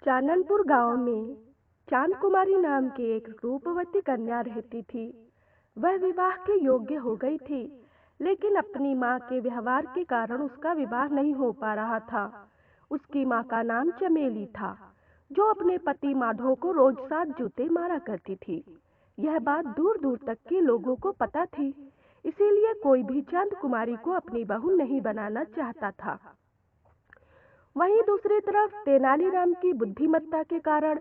चाननपुर गांव में चांद कुमारी नाम की एक रूपवती कन्या रहती थी। वह विवाह के योग्य हो गई थी, लेकिन अपनी माँ के व्यवहार के कारण उसका विवाह नहीं हो पा रहा था। उसकी माँ का नाम चमेली था, जो अपने पति माधव को रोज 7 जूते मारा करती थी। यह बात दूर दूर तक के लोगों को पता थी, इसीलिए कोई भी चांद कुमारी को अपनी बहू नहीं बनाना चाहता था। वहीं दूसरी तरफ तेनालीराम की बुद्धिमत्ता के कारण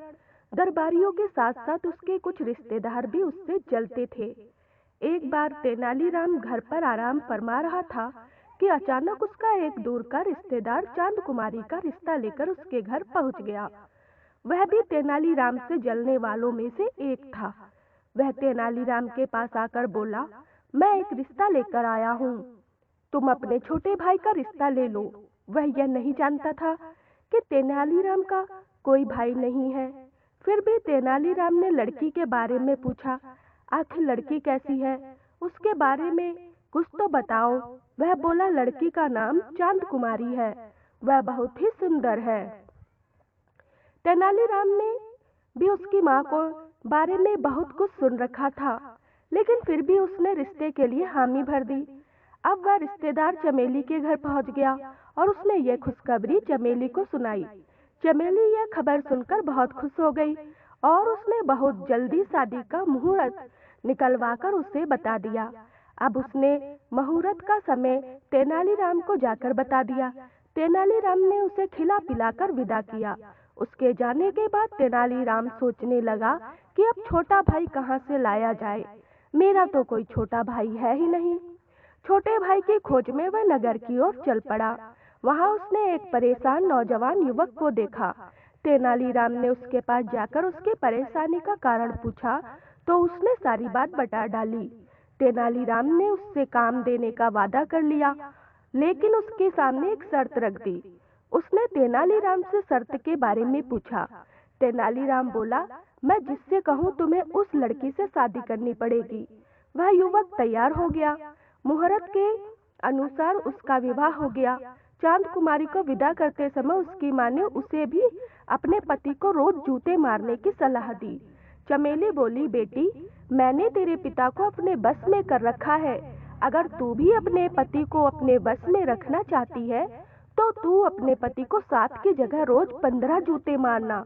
दरबारियों के साथ साथ उसके कुछ रिश्तेदार भी उससे जलते थे। एक बार तेनालीराम घर पर आराम फरमा रहा था कि अचानक उसका एक दूर का रिश्तेदार चांद कुमारी का रिश्ता लेकर उसके घर पहुंच गया। वह भी तेनालीराम से जलने वालों में से एक था। वह तेनालीराम के पास आकर बोला, मैं एक रिश्ता लेकर आया हूँ, तुम अपने छोटे भाई का रिश्ता ले लो। वह यह नहीं जानता था कि तेनालीराम का कोई भाई नहीं है। फिर भी तेनालीराम ने लड़की के बारे में पूछा, आखिर लड़की कैसी है, उसके बारे में कुछ तो बताओ। वह बोला, लड़की का नाम चांद कुमारी है, वह बहुत ही सुंदर है। तेनालीराम ने भी उसकी माँ को बारे में बहुत कुछ सुन रखा था, लेकिन फिर भी उसने रिश्ते के लिए हामी भर दी। अब वह रिश्तेदार चमेली के घर पहुंच गया और उसने यह खुशखबरी चमेली को सुनाई। चमेली यह खबर सुनकर बहुत खुश हो गई और उसने बहुत जल्दी शादी का मुहूर्त निकलवाकर उसे बता दिया। अब उसने मुहूर्त का समय तेनालीराम को जाकर बता दिया। तेनालीराम ने उसे खिला पिलाकर विदा किया। उसके जाने के बाद तेनालीराम सोचने लगा कि अब छोटा भाई कहाँ से लाया जाए। मेरा तो कोई छोटा भाई है ही नहीं। छोटे भाई की खोज में वह नगर की ओर चल पड़ा। वहां उसने एक परेशान नौजवान युवक को देखा। तेनालीराम ने उसके पास जाकर उसकी परेशानी का कारण पूछा तो उसने सारी बात बता डाली। तेनालीराम ने उससे काम देने का वादा कर लिया, लेकिन उसके सामने एक शर्त रख दी। उसने तेनालीराम से शर्त के बारे में पूछा। तेनालीराम बोला, मैं जिससे कहूँ तुम्हें उस लड़की से शादी करनी पड़ेगी। वह युवक तैयार हो गया। मुहूर्त के अनुसार उसका विवाह हो गया। चांद कुमारी को विदा करते समय उसकी माँ ने उसे भी अपने पति को रोज जूते मारने की सलाह दी। चमेली बोली, बेटी, मैंने तेरे पिता को अपने बस में कर रखा है। अगर तू भी अपने पति को अपने बस में रखना चाहती है तो तू अपने पति को 7 की जगह रोज 15 जूते मारना।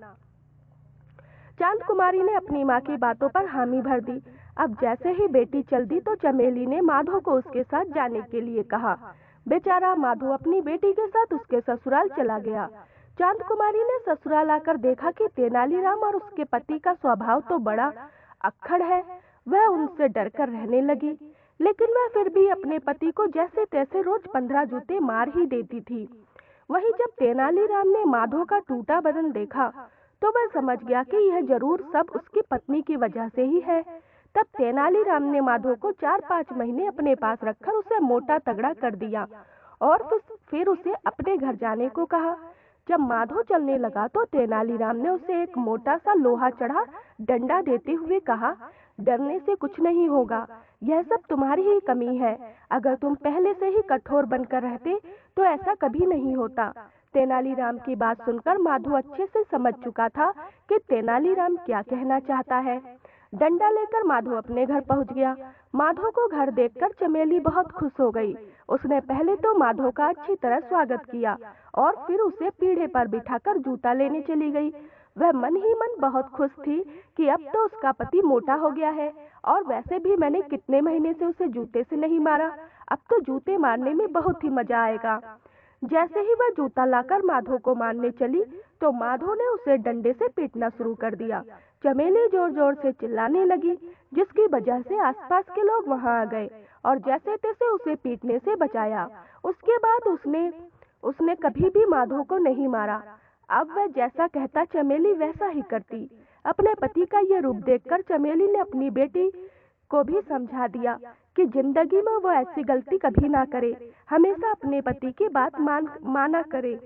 चांद कुमारी ने अपनी माँ की बातों पर हामी भर दी। अब जैसे ही बेटी चल दी तो चमेली ने माधो को उसके साथ जाने के लिए कहा। बेचारा माधो अपनी बेटी के साथ उसके ससुराल चला गया। चांद कुमारी ने ससुराल आकर देखा कि तेनालीराम और उसके पति का स्वभाव तो बड़ा अक्खड़ है। वह उनसे डरकर रहने लगी, लेकिन वह फिर भी अपने पति को जैसे तैसे रोज 15 जूते मार ही देती थी। वहीं जब तेनालीराम ने माधो का टूटा बदन देखा तो वह समझ गया कि यह जरूर सब उसकी पत्नी की वजह से ही है। तब तेनालीराम ने माधो को 4-5 महीने अपने पास रखकर उसे मोटा तगड़ा कर दिया और फिर उसे अपने घर जाने को कहा। जब माधो चलने लगा तो तेनालीराम ने उसे एक मोटा सा लोहा चढ़ा डंडा देते हुए कहा, डरने से कुछ नहीं होगा, यह सब तुम्हारी ही कमी है। अगर तुम पहले से ही कठोर बनकर रहते तो ऐसा कभी नहीं होता। तेनालीराम की बात सुनकर माधो अच्छे से समझ चुका था कि तेनालीराम क्या कहना चाहता है। डंडा लेकर माधो अपने घर पहुंच गया। माधो को घर देखकर चमेली बहुत खुश हो गई। उसने पहले तो माधो का अच्छी तरह स्वागत किया और फिर उसे पीढ़े पर बिठाकर जूता लेने चली गई। वह मन ही मन बहुत खुश थी कि अब तो उसका पति मोटा हो गया है और वैसे भी मैंने कितने महीने से उसे जूते से नहीं मारा, अब तो जूते मारने में बहुत ही मजा आएगा। जैसे ही वह जूता लाकर माधो को मारने चली तो माधो ने उसे डंडे से पीटना शुरू कर दिया। चमेली जोर जोर से चिल्लाने लगी, जिसकी वजह से आसपास के लोग वहां आ गए और जैसे तैसे उसे पीटने से बचाया। उसके बाद उसने कभी भी माधो को नहीं मारा। अब वह जैसा कहता चमेली वैसा ही करती। अपने पति का यह रूप देखकर चमेली ने अपनी बेटी को भी समझा दिया कि जिंदगी में वो ऐसी गलती कभी ना करे, हमेशा अपने पति की बात माना करे।